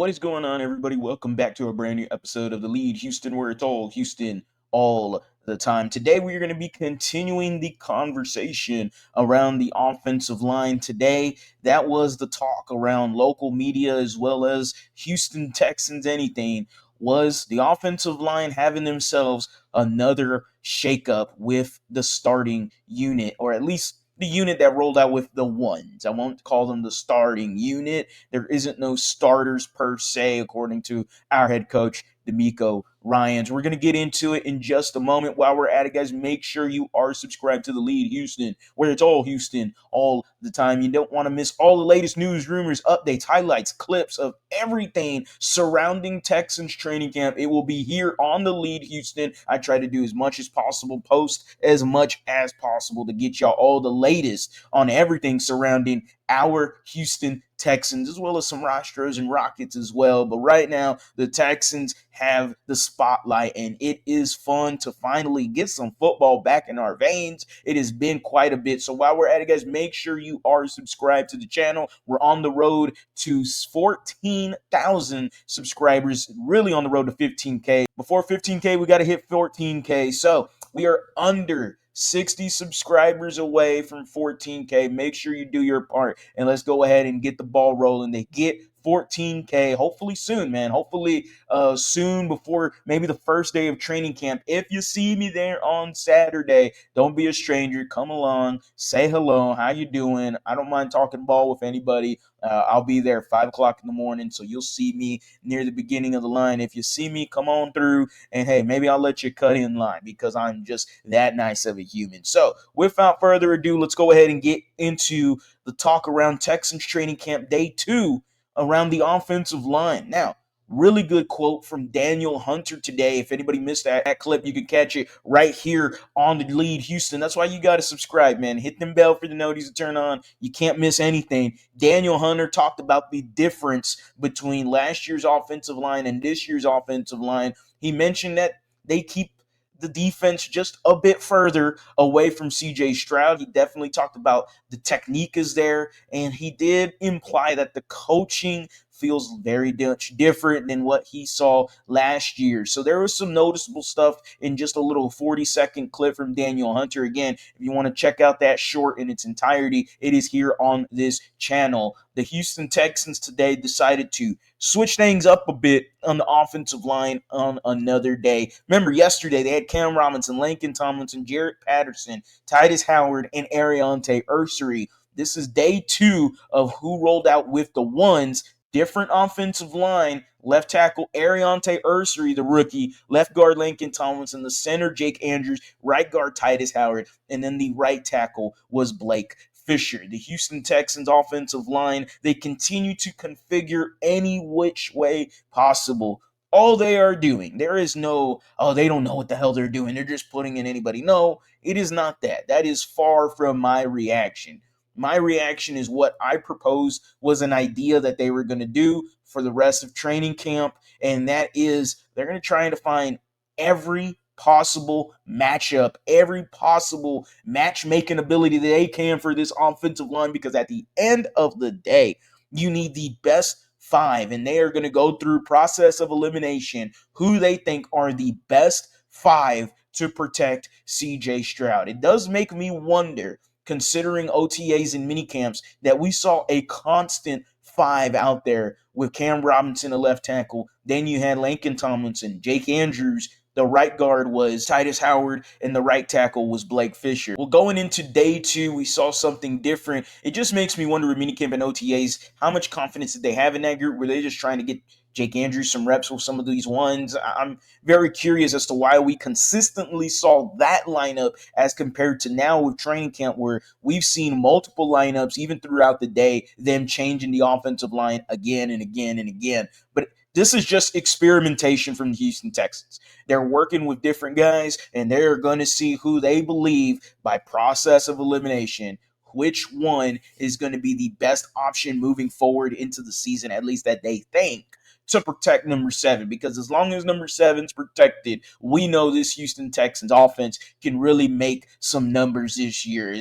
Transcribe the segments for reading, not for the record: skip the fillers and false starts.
What is going on, everybody? Welcome back to a brand new episode of TheLead Houston, where it's all Houston all the time. Today, we are going to be continuing the conversation around the offensive line. Today, that was the talk around local media as well as Houston Texans. Anything was the offensive line having themselves another shakeup with the starting unit, or at least the unit that rolled out with the ones. I won't call them the starting unit. There isn't no starters per se, according to our head coach, D'Amico Ryans. We're going to get into it in just a moment. While we're at it, guys, make sure you are subscribed to TheLead Houston, where it's all Houston all the time. You don't want to miss all the latest news, rumors, updates, highlights, clips of everything surrounding Texans training camp. It will be here on TheLead Houston. I try to do as much as possible, post as much as possible to get y'all all the latest on everything surrounding our Houston Texans, as well as some Rostros and Rockets as well. But right now, the Texans have the spotlight, and it is fun to finally get some football back in our veins. It has been quite a bit. So while we're at it, guys, make sure you are subscribed to the channel. We're on the road to 14,000 subscribers, really on the road to 15K. Before 15K, we got to hit 14K. So we are under 60 subscribers away from 14K. Make sure you do your part, and let's go ahead and get the ball rolling. They get 14K hopefully soon, man. Hopefully soon, before maybe the first day of training camp. If you see me there on Saturday, don't be a stranger. Come along, say hello. How you doing? I don't mind talking ball with anybody. I'll be there 5 o'clock in the morning, so you'll see me near the beginning of the line. If you see me, come on through, and hey, maybe I'll let you cut in line because I'm just that nice of a human. So without further ado, let's go ahead and get into the talk around Texans training camp day 2 around the offensive line. Now, really good quote from Daniel Hunter today. If anybody missed that clip, you can catch it right here on TheLead Houston. That's why you got to subscribe, man. Hit them bell for the notice to turn on. You can't miss anything. Daniel Hunter talked about the difference between last year's offensive line and this year's offensive line. He mentioned that they keep the defense just a bit further away from CJ Stroud. He definitely talked about the technique is there, and he did imply that the coaching feels very much different than what he saw last year. So there was some noticeable stuff in just a little 40-second clip from Daniel Hunter. Again, if you want to check out that short in its entirety, it is here on this channel. The Houston Texans today decided to switch things up a bit on the offensive line on another day. Remember, yesterday they had Cam Robinson, Laken Tomlinson, Jarrett Patterson, Titus Howard, and Ariante Ursery. This is day 2 of who rolled out with the ones. Different offensive line. Left tackle Ariante Ursery, the rookie. Left guard Laken Tomlinson. The center Jake Andrews. Right guard Titus Howard. And then the right tackle was Blake Fisher. The Houston Texans offensive line, they continue to configure any which way possible. All they are doing, there is no, oh, they don't know what the hell they're doing. They're just putting in anybody. No, it is not that. That is far from my reaction. My reaction is what I proposed was an idea that they were going to do for the rest of training camp, and that is they're going to try to find every possible matchup, every possible matchmaking ability that they can for this offensive line, because at the end of the day, you need the best 5, and they are going to go through process of elimination who they think are the best 5 to protect CJ Stroud. It does make me wonder, considering OTAs and minicamps, that we saw a constant 5 out there with Cam Robinson, a left tackle. Then you had Laken Tomlinson, Jake Andrews. The right guard was Titus Howard, and the right tackle was Blake Fisher. Well, going into day 2, we saw something different. It just makes me wonder with minicamp and OTAs, how much confidence did they have in that group? Were they just trying to get Jake Andrews some reps with some of these ones? I'm very curious as to why we consistently saw that lineup as compared to now with training camp, where we've seen multiple lineups even throughout the day, them changing the offensive line again and again and again. But this is just experimentation from the Houston Texans. They're working with different guys, and they're going to see who they believe by process of elimination, which one is going to be the best option moving forward into the season, at least that they think, to protect number 7. Because as long as number 7's protected, we know this Houston Texans offense can really make some numbers this year.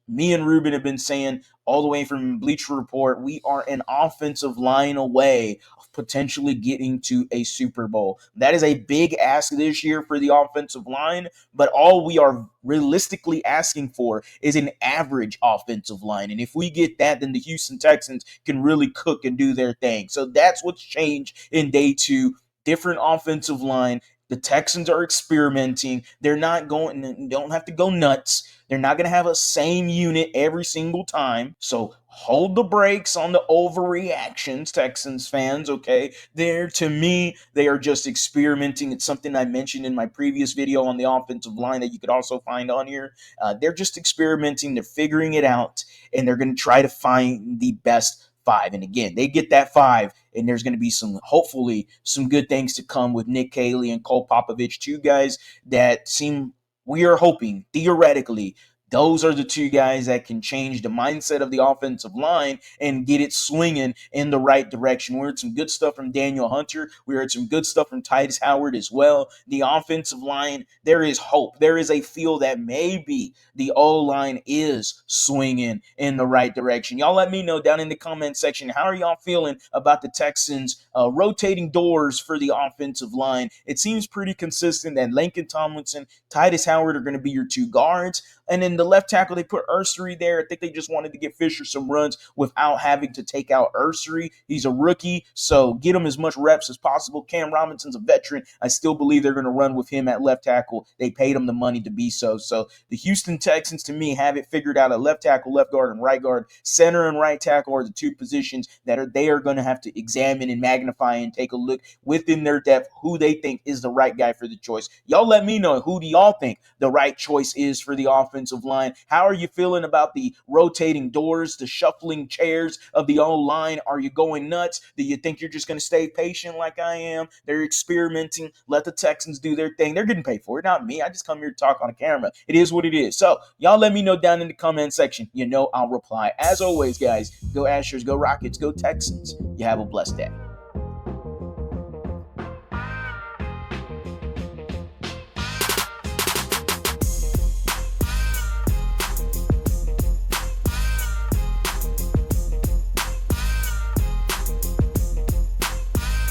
me and Ruben have been saying all the way from Bleacher Report, we are an offensive line away of potentially getting to a Super Bowl. That is a big ask this year for the offensive line, but all we are realistically asking for is an average offensive line. And if we get that, then the Houston Texans can really cook and do their thing. So that's what's changed in day two. Different offensive line. The Texans are experimenting. They're not going, don't have to go nuts. They're not going to have a same unit every single time. So hold the brakes on the overreactions, Texans fans, okay? They're, to me, they are just experimenting. It's something I mentioned in my previous video on the offensive line that you could also find on here. They're just experimenting. They're figuring it out, and they're going to try to find the best five. And again, they get that five, and there's going to be some, hopefully, some good things to come with Nick Caley and Cole Popovich, two guys that seem, we are hoping, theoretically, those are the two guys that can change the mindset of the offensive line and get it swinging in the right direction. We heard some good stuff from Daniel Hunter. We heard some good stuff from Titus Howard as well. The offensive line, there is hope. There is a feel that maybe the O-line is swinging in the right direction. Y'all let me know down in the comment section, how are y'all feeling about the Texans rotating doors for the offensive line? It seems pretty consistent that Laken Tomlinson, Titus Howard are going to be your two guards. And then the left tackle, they put Ursery there. I think they just wanted to get Fisher some runs without having to take out Ursery. He's a rookie, so get him as much reps as possible. Cam Robinson's a veteran. I still believe they're going to run with him at left tackle. They paid him the money to be so. So the Houston Texans, to me, have it figured out at left tackle, left guard, and right guard. Center and right tackle are the two positions that they are going to have to examine and magnify and take a look within their depth who they think is the right guy for the choice. Y'all let me know, who do y'all think the right choice is for the offensive line? How are you feeling about the rotating doors, the shuffling chairs of the O-line? Are you going nuts? Do you think you're just going to stay patient like I am? They're experimenting. Let the Texans do their thing. They're getting paid for it, not me. I just come here to talk on a camera. It is what it is. So y'all let me know down in the comment section. You know I'll reply. As always, guys, go Astros, go Rockets, go Texans. You have a blessed day.